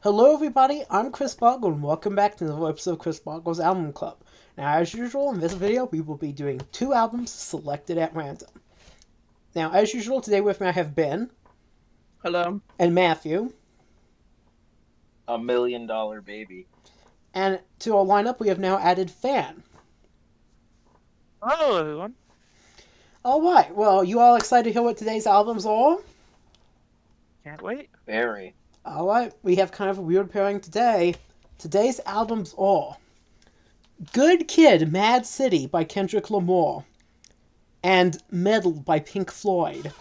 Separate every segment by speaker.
Speaker 1: Hello, everybody. I'm Chris Boggle, and welcome back to another episode of Chris Boggle's Album Club. Now, as usual, in this video, we will be doing two albums selected at random. Now, as usual, today with me I have Ben
Speaker 2: Hello.
Speaker 1: and Matthew,
Speaker 3: $1 million baby.
Speaker 1: and to our lineup we have now added Fan.
Speaker 4: Hello, everyone.
Speaker 1: All right. Well, you all excited to hear what today's albums are?
Speaker 4: Can't wait.
Speaker 3: Very.
Speaker 1: All right. We have kind of a weird pairing today. Today's albums are Good Kid, M.A.A.D City by Kendrick Lamar and Meddle by Pink Floyd.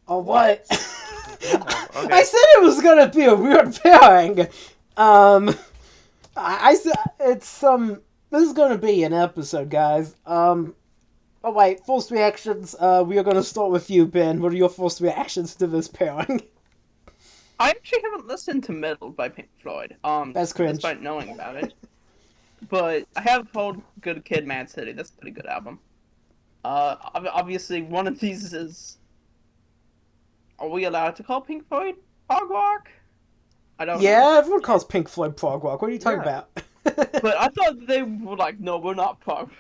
Speaker 1: All right.
Speaker 4: Okay.
Speaker 1: I said it was gonna be a weird pairing. I said it's This is gonna be an episode, guys. All right. First reactions. We are gonna start with you, Ben. What are your first reactions to this pairing?
Speaker 2: I actually haven't listened to Meddle by Pink Floyd.
Speaker 1: That's cringe.
Speaker 2: Despite knowing about it. But I have heard Good Kid, M.A.A.D City. That's a pretty good album. Obviously, one of these is... Are we allowed to call Pink Floyd prog rock? I don't know.
Speaker 1: Yeah, everyone calls Pink Floyd prog rock. What are you talking about?
Speaker 2: But I thought they were like, no, we're not prog.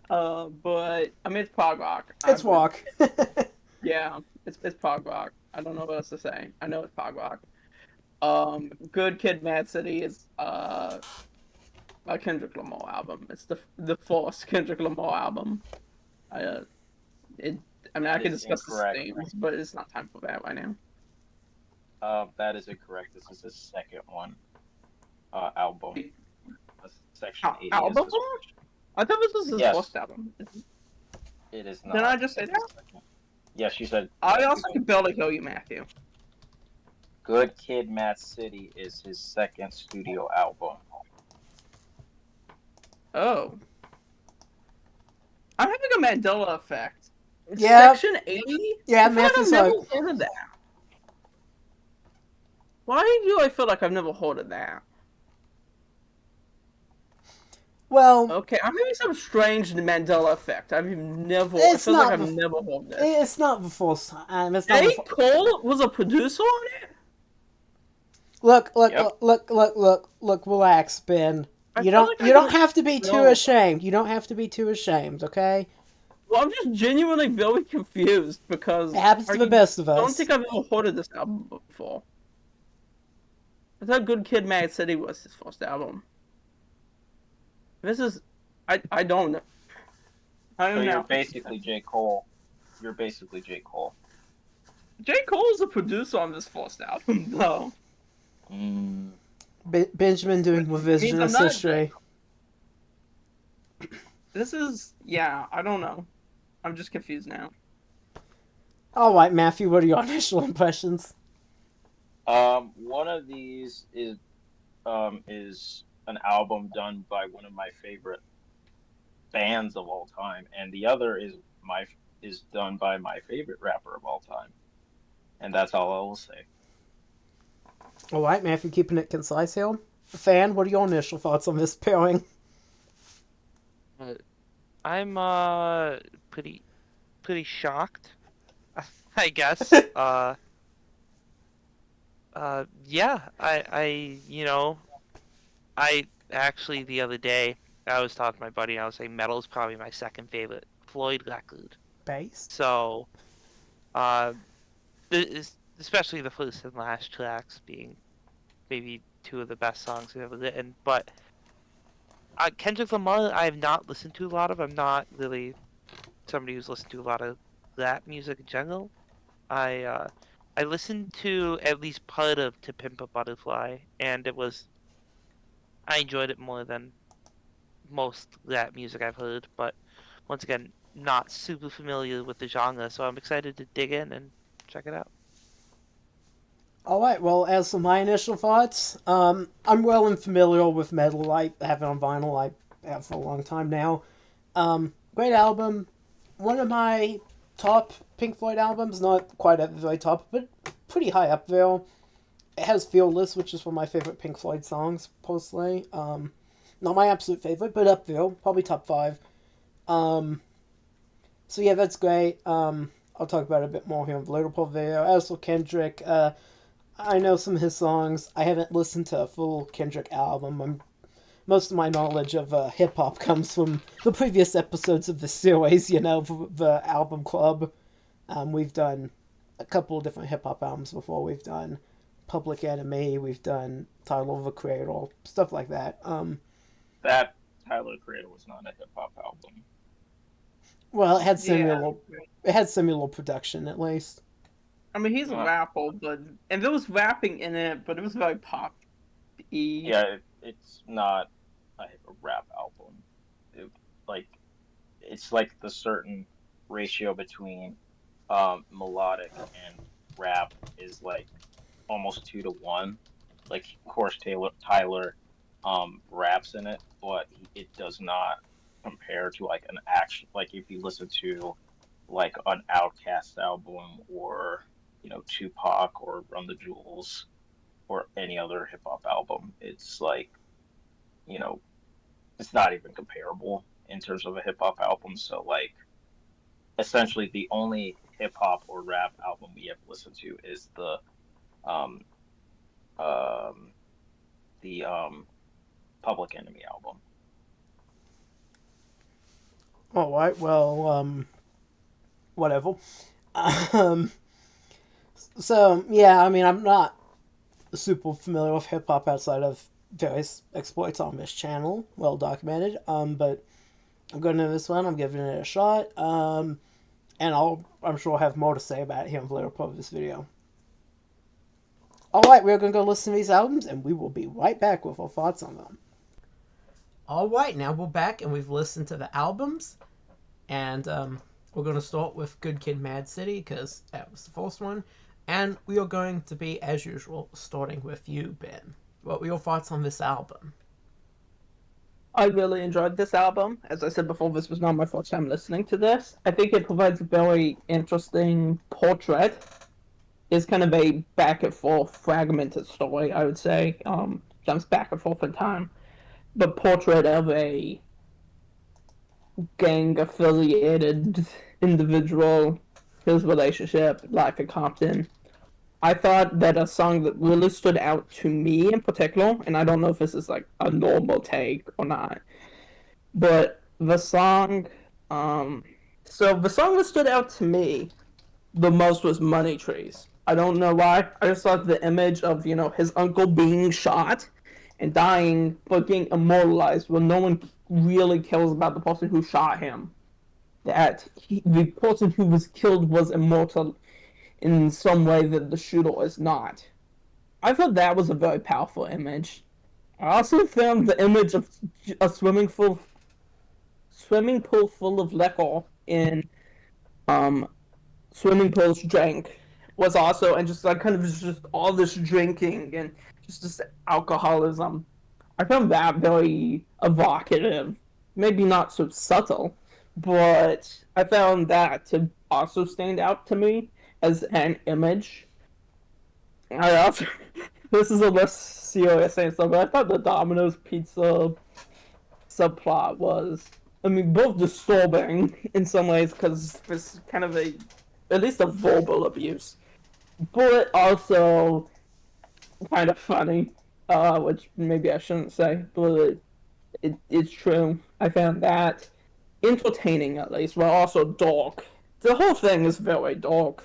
Speaker 2: But, I mean, it's prog rock.
Speaker 1: It's rock.
Speaker 2: Yeah, it's prog rock. I don't know what else to say. I know it's prog rock. Good Kid, M.A.A.D City is a Kendrick Lamar album. It's the first Kendrick Lamar album. I mean, I can discuss the themes, but it's not time for that right now.
Speaker 3: That is incorrect. This is the second one. Album. Section 80
Speaker 2: Album?
Speaker 3: is this
Speaker 2: I thought this was his first album.
Speaker 3: It is not.
Speaker 2: Did I just say that?
Speaker 3: Yes, you said.
Speaker 2: I also can barely hear you, Matthew.
Speaker 3: Good Kid, M.A.A.D City is his second studio album.
Speaker 2: Oh. I'm having a Mandela effect.
Speaker 1: Yeah.
Speaker 2: Section 80?
Speaker 1: Yeah,
Speaker 2: I feel like I've
Speaker 1: Matthew's
Speaker 2: never
Speaker 1: like...
Speaker 2: heard of that. Why do I feel like I've never heard of that?
Speaker 1: Well...
Speaker 2: Okay, I'm having some strange Mandela effect. I feel
Speaker 1: It's
Speaker 2: like
Speaker 1: not
Speaker 2: I've
Speaker 1: the-
Speaker 2: never heard this.
Speaker 1: It's not the first time. It's not
Speaker 2: J.
Speaker 1: the
Speaker 2: Cole was a producer on it?
Speaker 1: Look,
Speaker 3: Yep.
Speaker 1: look, relax, Ben.
Speaker 2: I
Speaker 1: You
Speaker 2: feel
Speaker 1: don't
Speaker 2: like I
Speaker 1: you don't
Speaker 2: don't
Speaker 1: have to be too
Speaker 2: know.
Speaker 1: ashamed. You don't have to be too ashamed, okay?
Speaker 2: Well, I'm just genuinely very confused because
Speaker 1: It happens to the best of
Speaker 2: I don't
Speaker 1: us.
Speaker 2: think I've ever heard of this album before. I thought Good Kid, M.A.A.D City was his first album. This is... I don't know. I
Speaker 3: So
Speaker 2: don't
Speaker 3: you're
Speaker 2: know.
Speaker 3: basically J. Cole. You're basically J. Cole.
Speaker 2: J. Cole is a producer on this first album, though.
Speaker 1: Benjamin doing
Speaker 2: I'm
Speaker 1: revisionist
Speaker 2: not-
Speaker 1: history.
Speaker 2: This is... Yeah, I don't know. I'm just confused now.
Speaker 1: All right, Matthew. What are your initial impressions?
Speaker 3: One of these is an album done by one of my favorite bands of all time, and the other is done by my favorite rapper of all time, and that's all I will say.
Speaker 1: All right, Matthew, keeping it concise here. Fan, what are your initial thoughts on this pairing?
Speaker 4: I'm pretty shocked, I guess. Yeah, I actually the other day I was talking to my buddy and I was saying Meddle's probably my second favorite Floyd record.
Speaker 1: Bass.
Speaker 4: So, especially the first and last tracks being maybe two of the best songs we've ever written. But Kendrick Lamar, I have not listened to a lot of. I'm not really somebody who's listened to a lot of rap music in general. I listened to at least part of To Pimp a Butterfly, and I enjoyed it more than most rap music I've heard. But once again, not super familiar with the genre, so I'm excited to dig in and check it out.
Speaker 1: All right. Well, as for my initial thoughts, I'm well and familiar with Meddle. I have it on vinyl. I have for a long time now. Great album. One of my top Pink Floyd albums. Not quite at the very top, but pretty high up there. It has Fearless, which is one of my favorite Pink Floyd songs, personally. Not my absolute favorite, but up there. Probably top 5. So yeah, that's great. I'll talk about it a bit more here in the later part of the video. As for Kendrick, I know some of his songs. I haven't listened to a full Kendrick album. Most of my knowledge of hip hop comes from the previous episodes of the series. The album club. We've done a couple of different hip hop albums before. We've done Public Enemy. We've done Tyler the Creator, stuff like that.
Speaker 3: That Tyler the Creator was not a hip hop album.
Speaker 1: Well, it had
Speaker 2: Yeah.
Speaker 1: similar production at least.
Speaker 2: I mean, he's a
Speaker 3: Uh,
Speaker 2: rapper, and there was rapping in it, but it was very pop-y.
Speaker 3: yeah, it's not a rap album. It, like it's like the certain ratio between melodic and rap is like almost 2 to 1. Like, of course, Tyler raps in it, but it does not compare to like an action. Like if you listen to like an Outkast album or Tupac or Run the Jewels or any other hip hop album, it's like you know it's not even comparable in terms of a hip hop album. So like essentially the only hip hop or rap album we have listened to is um um the Public Enemy album.
Speaker 1: All right. Well, whatever. Um, so yeah, I mean, I'm not super familiar with hip hop outside of various exploits on this channel, well documented. But I'm going to this one. I'm giving it a shot. And I'm sure I'll have more to say about it here in the later part of this video. Alright, we're going to go listen to these albums, and we will be right back with our thoughts on them. Alright, now we're back, and we've listened to the albums. And we're going to start with Good Kid, Mad City, because that was the first one. And we are going to be, as usual, starting with you, Ben. What were your thoughts on this album?
Speaker 2: I really enjoyed this album. As I said before, this was not my first time listening to this. I think it provides a very interesting portrait. It's kind of a back and forth, fragmented story, I would say. Jumps back and forth in time. The portrait of a gang affiliated individual, his relationship, life in Compton. I thought that a song that really stood out to me in particular, and I don't know if this is like a normal take or not, but the song, so the song that stood out to me the most was Money Trees. I don't know why. I just thought the image of, his uncle being shot and dying, but being immortalized when no one really cares about the person who shot him. The person who was killed was immortal in some way that the shooter is not. I thought that was a very powerful image. I also found the image of a swimming pool full of liquor in um swimming pools drank was also, and just like kind of just all this drinking and just this alcoholism. I found that very evocative. Maybe not so subtle, but I found that to also stand out to me as an image. I also this is a less serious thing, so but I thought the Domino's pizza subplot was, I mean, both disturbing in some ways because it's kind of at least a verbal abuse, but also kind of funny, which maybe I shouldn't say, but it's true. I found that entertaining at least, but also dark. The whole thing is very dark.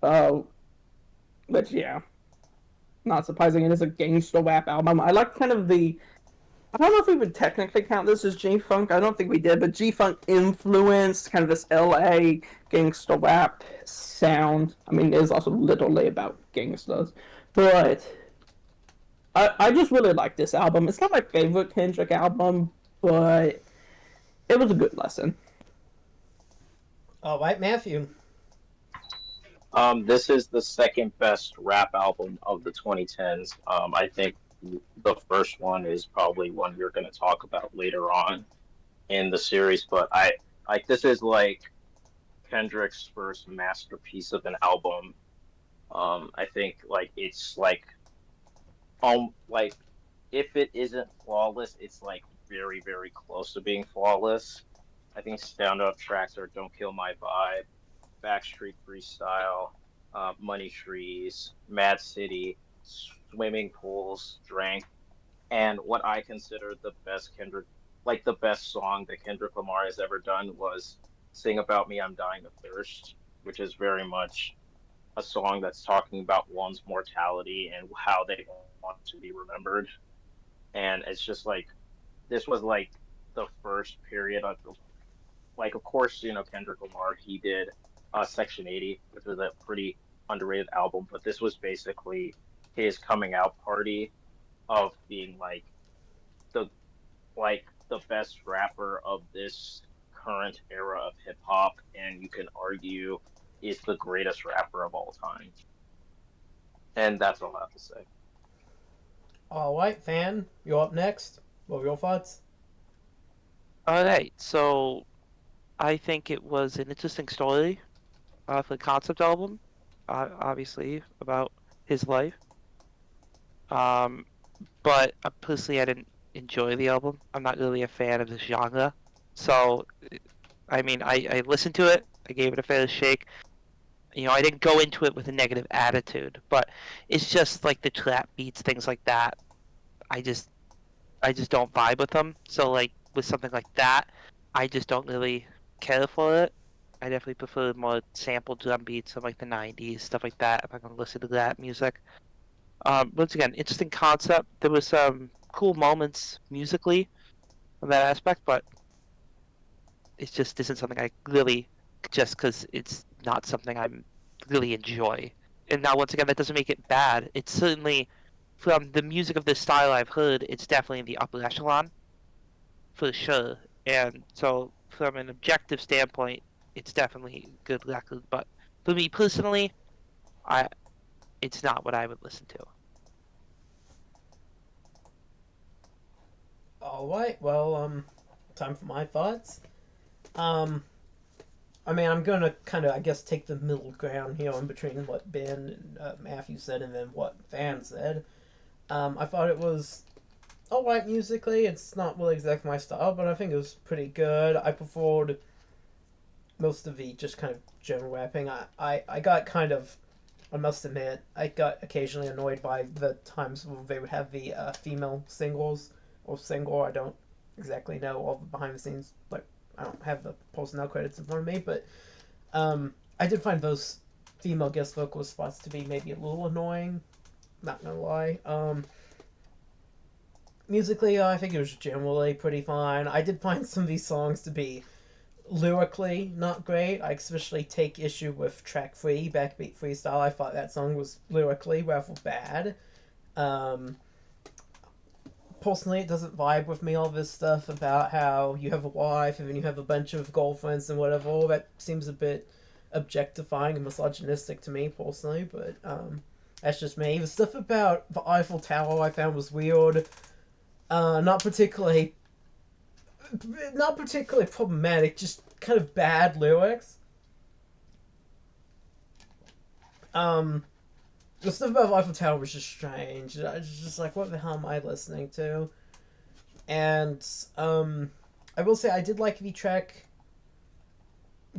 Speaker 2: Uh, but yeah, not surprising. It is a gangster rap album. I like kind of I don't know if we would technically count this as G-Funk. I don't think we did, but G-Funk influenced kind of this LA gangster rap sound. I mean, it is also literally about gangsters. But I just really like this album. It's not my favorite Kendrick album, but it was a good lesson.
Speaker 1: All right, Matthew.
Speaker 3: This is the second best rap album of the 2010s. I think the first one is probably one you're going to talk about later on in the series, but I like this is like Kendrick's first masterpiece of an album. I think like it's like if it isn't flawless, it's like very very close to being flawless. I think standout tracks are "Don't Kill My Vibe," "Backstreet Freestyle," Money Trees, Mad City, Swimming Pools, Drank, and what I consider the best the best song that Kendrick Lamar has ever done was "Sing About Me, I'm Dying of Thirst," which is very much a song that's talking about one's mortality and how they want to be remembered. And it's just like this was like the first period of like, of course, Kendrick Lamar, he did Section 80, which was a pretty underrated album, but this was basically his coming out party of being the the best rapper of this current era of hip hop, and you can argue is the greatest rapper of all time. And that's all I have to say.
Speaker 1: All right, fan, you're up next. What were your thoughts?
Speaker 4: Alright, so I think it was an interesting story for the concept album, obviously, about his life. Um, but personally, I didn't enjoy the album. I'm not really a fan of this genre. So, I mean, I listened to it, I gave it a fair shake. I didn't go into it with a negative attitude, but it's just like the trap beats, things like that. I just I just don't vibe with them. So like with something like that, I just don't really care for it. I definitely prefer more sample drum beats of like the '90s, stuff like that. If I'm gonna listen to that music. Once again, interesting concept. There was some cool moments musically in that aspect, but it just isn't something I really just because it's not something I really enjoy. And now once again, that doesn't make it bad. It's certainly from the music of this style I've heard, it's definitely in the upper echelon for sure. And so, from an objective standpoint, it's definitely a good record. But for me personally, I it's not what I would listen to.
Speaker 1: All right, well, time for my thoughts. Um, I mean, I'm gonna kind of, I guess, take the middle ground here in between what Ben and Matthew said and then what Van said. I thought it was alright musically. It's not really exactly my style, but I think it was pretty good. I preferred most of the just kind of general rapping. I got kind of, I must admit, I got occasionally annoyed by the times where they would have the female singles or single. I don't exactly know all the behind the scenes, like, I don't have the personnel credits in front of me, but I did find those female guest vocal spots to be maybe a little annoying. Not gonna lie. Musically, I think it was generally pretty fine. I did find some of these songs to be lyrically not great. I especially take issue with track 3, Backbeat Freestyle. I thought that song was lyrically rather bad. Um, Personally, it doesn't vibe with me, all this stuff about how you have a wife and then you have a bunch of girlfriends and whatever. All that seems a bit objectifying and misogynistic to me, personally, but that's just me. The stuff about the Eiffel Tower I found was weird. Not particularly problematic, just kind of bad lyrics. Um, the stuff about Eiffel Tower was just strange. I was just like, what the hell am I listening to? And I will say I did like the track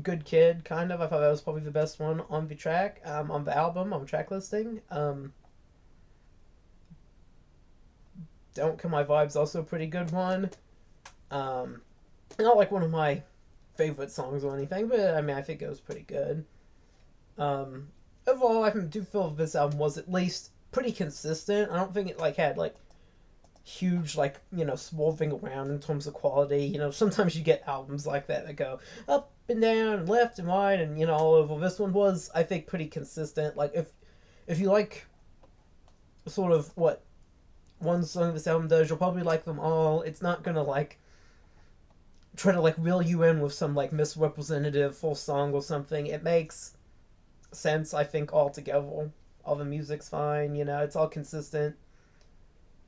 Speaker 1: Good Kid, kind of. I thought that was probably the best one on the track, on the album, on the track listing. Don't Kill My Vibe's also a pretty good one. Not like one of my favorite songs or anything, but I mean, I think it was pretty good. Overall, I do feel this album was at least pretty consistent. I don't think it had huge swerving around in terms of quality. Sometimes you get albums like that go up and down and left and right and all over. This one was, I think, pretty consistent. Like if you like sort of what one song this album does, you'll probably like them all. It's not gonna try to reel you in with some misrepresentative full song or something. It makes sense, I think, altogether. All the music's fine, it's all consistent.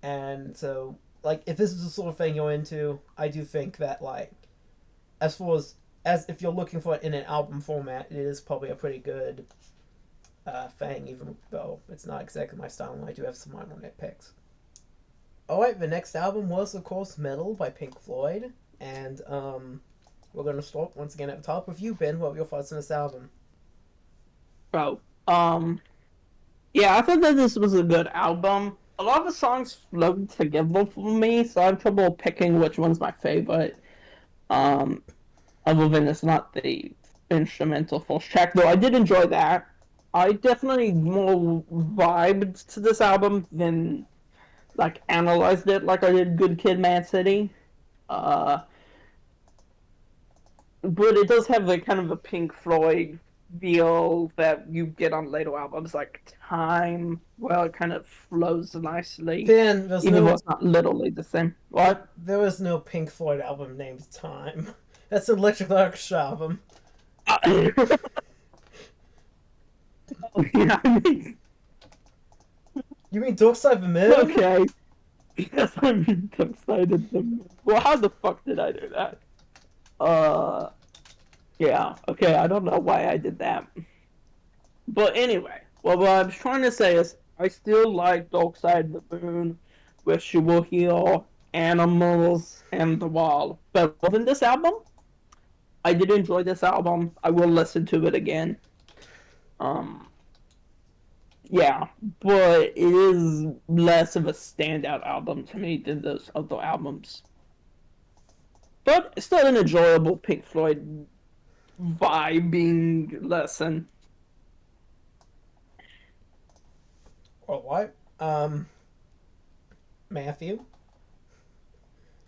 Speaker 1: And so, if this is the sort of thing you're into, I do think that, as far as if you're looking for it in an album format, it is probably a pretty good thing, even though it's not exactly my style, and I do have some minor nitpicks. Alright, the next album was, of course, Meddle by Pink Floyd. And we're going to start once again at the top with you, Ben. What were your thoughts on this album?
Speaker 2: Bro, Um, yeah, I thought that this was a good album. A lot of the songs flowed together for me, so I have trouble picking which one's my favorite. Um, Other than it's not the instrumental full track, though I did enjoy that. I definitely more vibed to this album than like analyzed it like I did Good Kid, Mad City. Uh, but it does have the kind of a Pink Floyd feel that you get on later albums like Time, where it kind of flows nicely,
Speaker 1: Ben, there's
Speaker 2: even though
Speaker 1: no
Speaker 2: it's not literally the same. What?
Speaker 1: there was no Pink Floyd album named Time. That's an Electric Orchestra album.
Speaker 2: Yeah, I mean,
Speaker 1: You mean Dark Side of the Moon?
Speaker 2: okay. Yes, I mean, excited them. Well, how the fuck did I do that? Yeah, okay, I don't know why I did that. But anyway, well, what I was trying to say is, I still like Dark Side of the Moon, Wish You Were Here, Animals, and The Wall better than this album. I did enjoy this album. I will listen to it again. Um, yeah, but it is less of a standout album to me than those other albums. But it's still an enjoyable Pink Floyd vibing lesson.
Speaker 1: Or what? Matthew?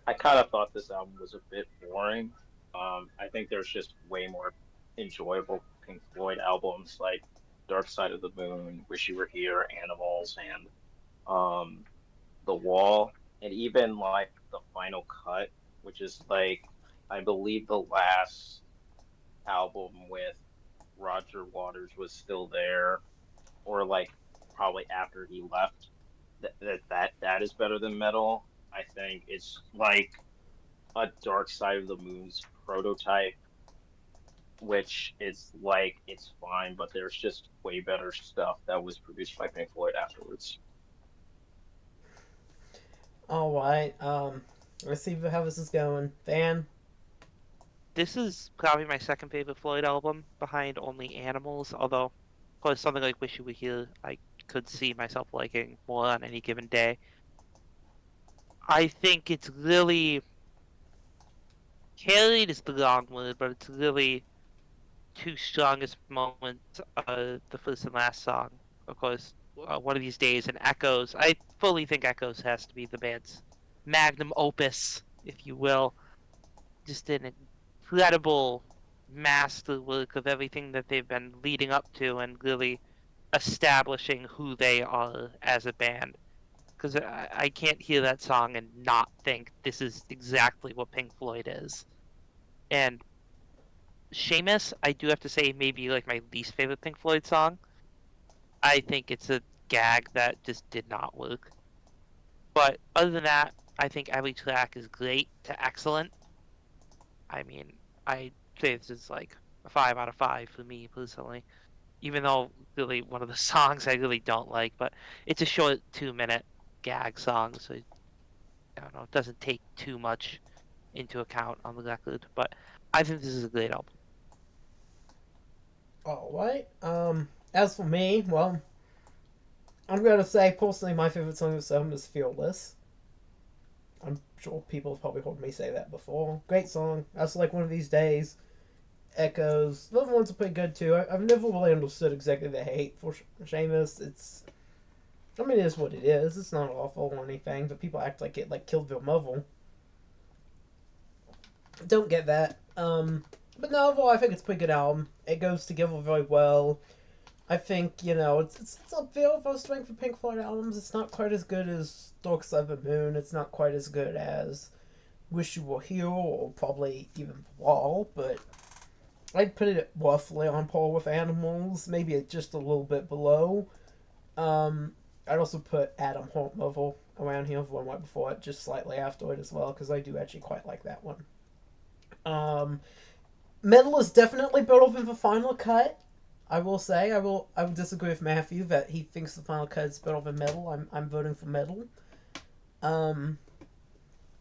Speaker 3: I kind of thought this album was a bit boring. I think there's just way more enjoyable Pink Floyd albums like Dark Side of the Moon, Wish You Were Here, Animals, and um, The Wall, and even like the Final Cut, which is like I believe the last album with Roger Waters was still there, or like probably after he left. That is better than Meddle. I think it's like a Dark Side of the Moon's prototype, which is like it's fine, but there's just way better stuff that was produced by Pink Floyd afterwards.
Speaker 1: Alright, let's see how this is going. Van?
Speaker 4: This is probably my second favorite Floyd album, behind only Animals. Although, of course, something like Wish You Were Here, I could see myself liking more on any given day. I think it's really carried is the wrong word, but it's really two strongest moments of the first and last song. Of course, One of These Days and Echoes. I fully think Echoes has to be the band's magnum opus, if you will. Just an incredible masterwork of everything that they've been leading up to and really establishing who they are as a band. Because I can't hear that song and not think this is exactly what Pink Floyd is. And Seamus, I do have to say, maybe like my least favorite Pink Floyd song. I think it's a gag that just did not work. But other than that, I think every track is great to excellent. I mean, I say this is like a 5 out of 5 for me personally. Even though really one of the songs I really don't like, but it's a short 2-minute gag song, so I don't know, it doesn't take too much into account on the record. But I think this is a great album.
Speaker 1: Alright, as for me, well, I'm gonna say, personally, my favorite song of this album is Fearless. I'm sure people have probably heard me say that before. Great song. That's like One of These Days. Echoes. The other ones are pretty good too. I've never really understood exactly the hate for Seamus. I mean, it is what it is. It's not awful or anything, but people act like it like killed their mother. Don't get that. But no, overall, I think it's a pretty good album. It goes together very well. I think, it's up there with our strength for Pink Floyd albums. It's not quite as good as Dark Side of the Moon. It's not quite as good as Wish You Were Here or probably even Wall, but I'd put it roughly on par with Animals, maybe just a little bit below. I'd also put Adam Haunt Mother around here, one right before it, just slightly after it as well, because I do actually quite like that one. Meddle is definitely better than the Final Cut. I will say, I will disagree with Matthew that he thinks the Final Cut is better than Meddle. I'm voting for Meddle. And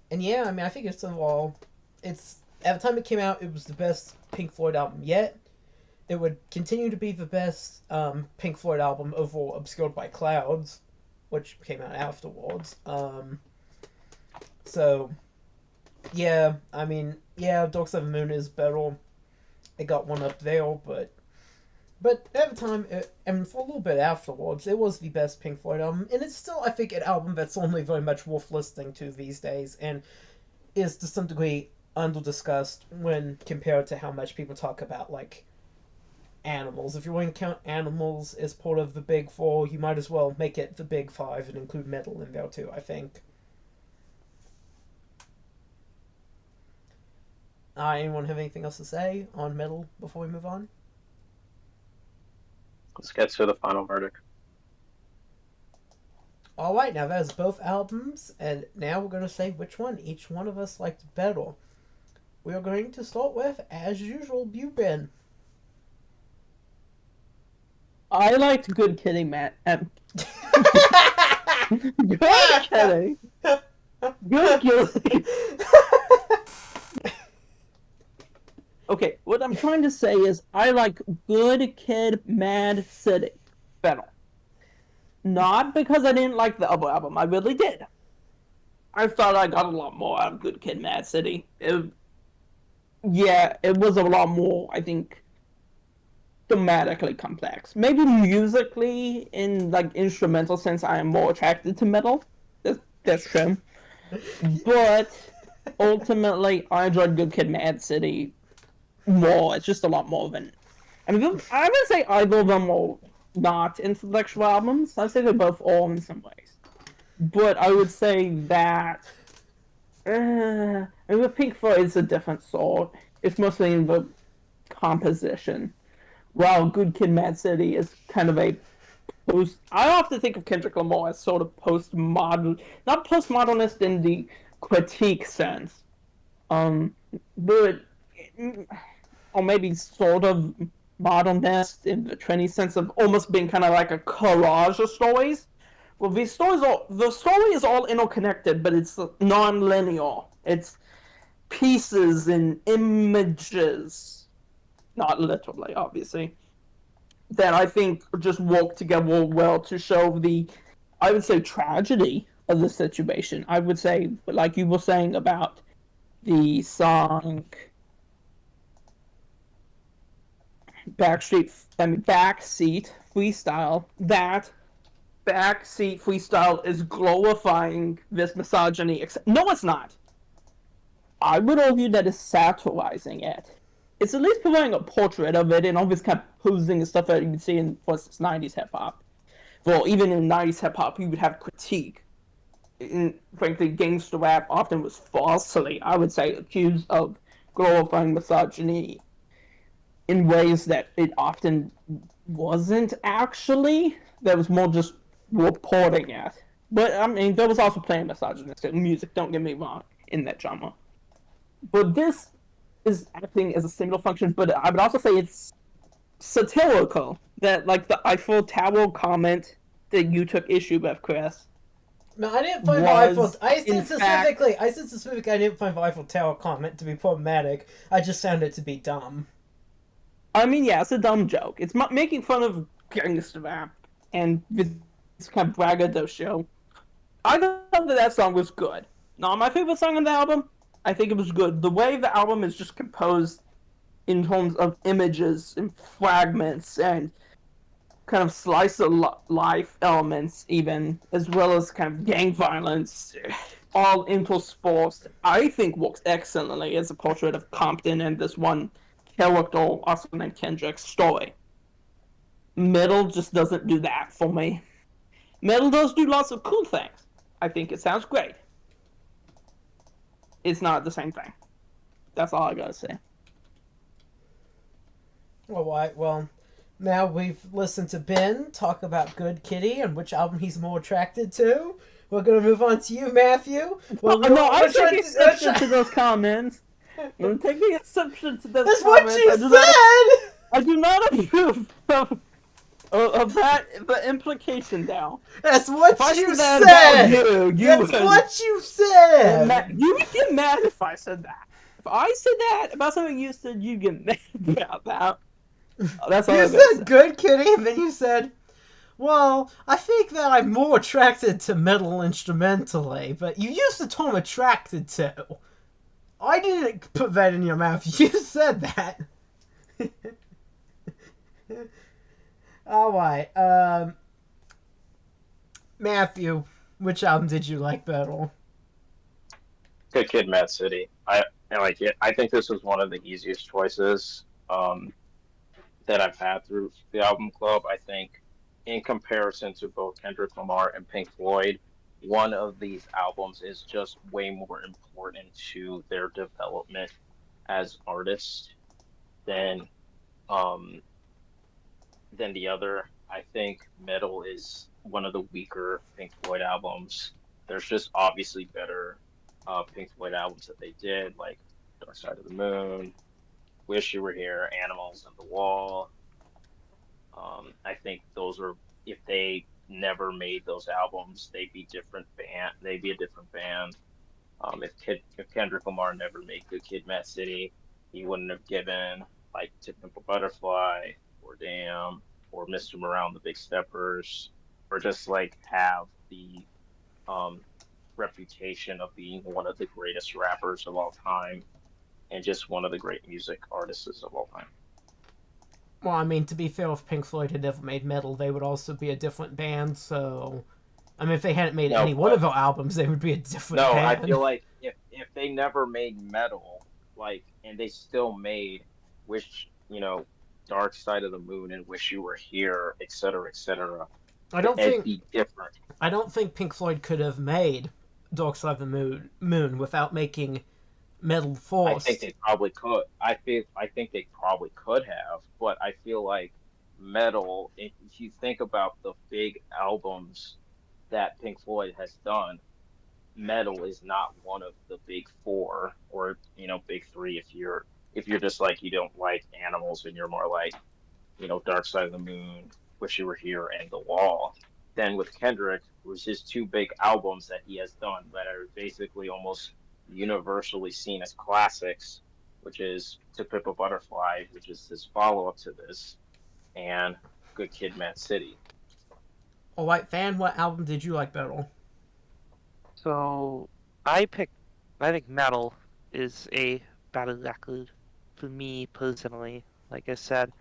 Speaker 1: yeah, I mean, I think it's overall, at the time it came out, it was the best Pink Floyd album yet. it would continue to be the best Pink Floyd album overall, obscured by Clouds, which came out afterwards. So, yeah, I mean, yeah, Dark Side of the Moon is better. It got one up there, but at the time, and for a little bit afterwards, it was the best Pink Floyd album, and it's still, I think, an album that's only very much worth listening to these days, and is to some degree under-discussed when compared to how much people talk about, like, Animals. If you want to count Animals as part of the Big Four, you might as well make it the Big Five and include Meddle in there too, I think. Anyone have anything else to say on Meddle before we move on?
Speaker 3: Let's get to the final verdict.
Speaker 1: Alright, now that is both albums, and now we're going to say which one each one of us liked better. We are going to start with, as usual, Bubin.
Speaker 2: I liked Good Kitty, Matt. Good Kitty. Good Kitty. Okay, what I'm trying to say is I like Good Kid, M.A.A.D City better. Not because I didn't like the other album. I really did. I thought I got a lot more out of Good Kid, M.A.A.D City. It was a lot more, I think, thematically complex. Maybe musically, in like instrumental sense, I am more attracted to Meddle. That's true. But ultimately, I enjoyed Good Kid, M.A.A.D City more. It's just a lot more than. I mean, I would say either of them are not intellectual albums. I'd say they're both all in some ways. But I would say that. I mean, with Pink Floyd, it's a different sort. It's mostly in the composition. While Good Kid, M.A.A.D City is kind of a post. I often think of Kendrick Lamar as sort of postmodern, not postmodernist in the critique sense, but or maybe sort of modernist in the trendy sense of almost being kind of like a collage of stories. Well, the story is all interconnected, but it's non-linear. It's pieces and images, not literally, obviously, that I think just work together well to show the, I would say, tragedy of the situation. I would say, like you were saying about the song Backseat Freestyle, that Backseat Freestyle is glorifying this misogyny. No, it's not. I would argue that it's satirizing it. It's at least providing a portrait of it and all this kind of posing and stuff that you can see in, for instance, 90s hip-hop. Well, even in 90s hip-hop, you would have critique. And frankly, gangster rap often was falsely, I would say, accused of glorifying misogyny in ways that it often wasn't actually. That was more just reporting it. But, I mean, there was also plenty of misogynistic music, don't get me wrong, in that genre. But this is acting as a single function, but I would also say it's satirical. That, like, the Eiffel Tower comment that you took issue with, Chris.
Speaker 1: No, I didn't find the Eiffel. I said specifically I didn't find the Eiffel Tower comment to be problematic. I just found it to be dumb.
Speaker 2: I mean, yeah, it's a dumb joke. It's making fun of gangster rap and this kind of braggadocio. I thought that song was good. Not my favorite song on the album. I think it was good. The way the album is just composed in terms of images and fragments and kind of slice of life elements, even, as well as kind of gang violence, all interspersed, I think works excellently as a portrait of Compton and this one character, also named Kendrick's story. Meddle just doesn't do that for me. Meddle does do lots of cool things. I think it sounds great. It's not the same thing. That's all I gotta say.
Speaker 1: Alright, well, now we've listened to Ben talk about Good Kitty and which album he's more attracted to. We're gonna move on to you, Matthew.
Speaker 2: Well, no, I'm taking exception to those comments. I'm taking exception to those
Speaker 1: That's
Speaker 2: comments.
Speaker 1: what you said!
Speaker 2: I do not approve of that, the implication now.
Speaker 1: That's what you said! That's what you said!
Speaker 2: You would get mad if I said that. If I said that about something you said, you get mad about that. That's all
Speaker 1: You
Speaker 2: I'm gonna
Speaker 1: said
Speaker 2: say.
Speaker 1: Good Kitty, and then you said, well, I think that I'm more attracted to metal instrumentally, but you used the term attracted to. I didn't put that in your mouth. You said that. Alright, Matthew, which album did you like better?
Speaker 3: Good Kid, Mad City. I like it. I think this was one of the easiest choices that I've had through the album club. I think, in comparison to both Kendrick Lamar and Pink Floyd, one of these albums is just way more important to their development as artists than um than the other. I think Meddle is one of the weaker Pink Floyd albums. There's just obviously better Pink Floyd albums that they did, like Dark Side of the Moon, Wish You Were Here, Animals, and The Wall. I think those are, if they never made those albums, they'd be different band. They'd be a different band. If Kendrick Lamar never made Good Kid, Mad City, he wouldn't have given like To Pimp a Butterfly or Damn or Mr. Morale and the Big Steppers, or just like have the um reputation of being one of the greatest rappers of all time and just one of the great music artists of all time.
Speaker 1: Well, I mean, to be fair, if Pink Floyd had never made metal, they would also be a different band, so. I mean, if they hadn't made any
Speaker 3: No,
Speaker 1: one
Speaker 3: but
Speaker 1: of our albums, they would be a different
Speaker 3: no, I
Speaker 1: band.
Speaker 3: feel like if they never made metal, like, and they still made Wish, Dark Side of the Moon and Wish You Were Here, et cetera,
Speaker 1: I don't
Speaker 3: it'd
Speaker 1: think
Speaker 3: be different.
Speaker 1: I don't think Pink Floyd could have made Dark Side of the Moon without making Metal
Speaker 3: I think
Speaker 1: Forced.
Speaker 3: they probably could. I think they probably could have, but I feel like metal, if you think about the big albums that Pink Floyd has done, metal is not one of the big four or big three if you're just like you don't like animals and you're more like Dark Side of the Moon, Wish You Were Here, and The Wall. Then with Kendrick, it was his two big albums that he has done that are basically almost universally seen as classics, which is To Pimp a Butterfly, which is his follow up to this, and Good Kid, Mad City.
Speaker 1: Alright, fan, what album did you like better?
Speaker 4: So I think Metal is a better record for me personally. Like I said,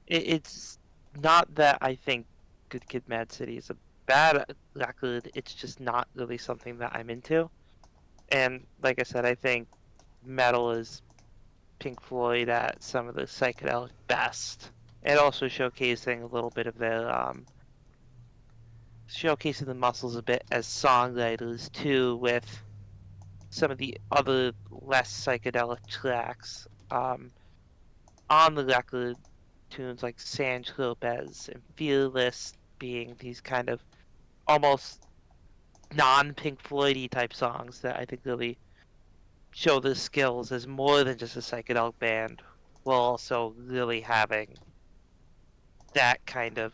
Speaker 4: it's not that I think Good Kid, Mad City is a bad record. It's just not really something that I'm into. And like I said, I think Metal is Pink Floyd at some of the psychedelic best, and also showcasing a little bit of their showcasing the muscles a bit as songwriters too, with some of the other less psychedelic tracks on the record. Tunes like San Tropez and Fearless being these kind of almost non-Pink Floydy type songs that I think really show their skills as more than just a psychedelic band, while also really having that kind of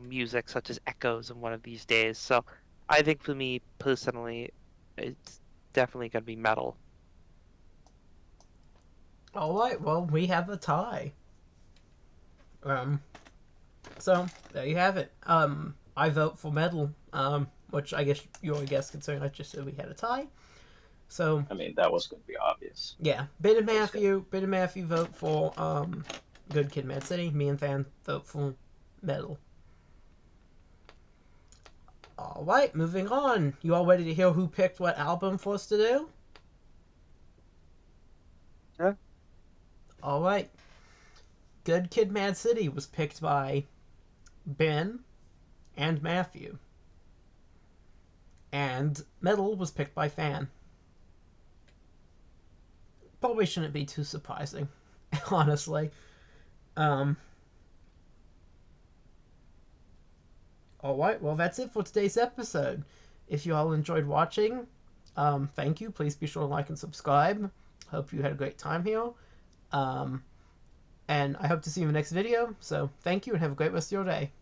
Speaker 4: music such as echoes in one of these days. So I think for me personally, it's definitely gonna be Metal.
Speaker 1: Alright, well, we have a tie. So, there you have it. I vote for Metal, which I guess you already guessed considering I just said we had a tie. So,
Speaker 3: I mean, that was going to be obvious.
Speaker 1: yeah, Ben and Matthew vote for, Good Kid, Mad City. Me and Fan vote for Metal. Alright, moving on. You all ready to hear who picked what album for us to do?
Speaker 4: Yeah.
Speaker 1: Alright. Good Kid, Mad City was picked by Ben and Matthew. And Metal was picked by Fan. Probably shouldn't be too surprising, honestly. Alright, well, that's it for today's episode. If you all enjoyed watching, thank you. Please be sure to like and subscribe. Hope you had a great time here. And I hope to see you in the next video. So, thank you and have a great rest of your day.